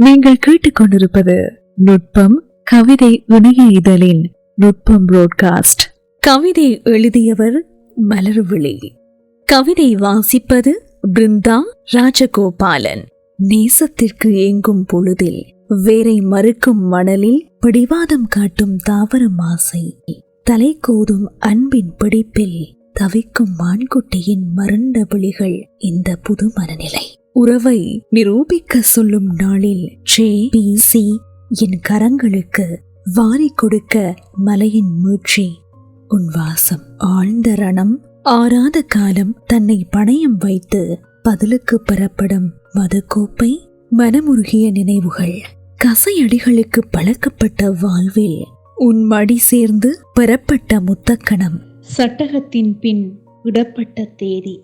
நீங்கள் கேட்டுக்கொண்டிருப்பது நுட்பம் கவிதை இணைய இதழின் நுட்பம் புரோட்காஸ்ட். கவிதை எழுதியவர் மலர்விழி. கவிதை வாசிப்பது பிருந்தா ராஜகோபாலன். நேசத்திற்கு ஏங்கும் பொழுதில் வேரை மறுக்கும் மணலில் பிடிவாதம் காட்டும் தாவரம் ஆசை, தலை கோதும் அன்பின் பிடிப்பில் தவிக்கும் மான்குட்டியின் மருண்ட விழிகள் இந்த புது மனநிலை. உறவை நிரூபிக்க சொல்லும் நாளில் JBC என் கரங்களுக்கு வாரி கொடுக்க மலையின் மூச்சு. உன் வாசம் ஆழ்ந்த ரணம், ஆறாத காலம் தன்னை பணயம் வைத்து பதிலுக்கு பெறப்படும் மதுக்கோப்பை, மனமுருகிய நினைவுகள், கசையடிகளுக்கு பழக்கப்பட்ட வாழ்வில் உன் மடி சேர்ந்து பெறப்பட்ட முத்தக்கணம், சட்டகத்தின் பின் விடப்பட்ட தேதி.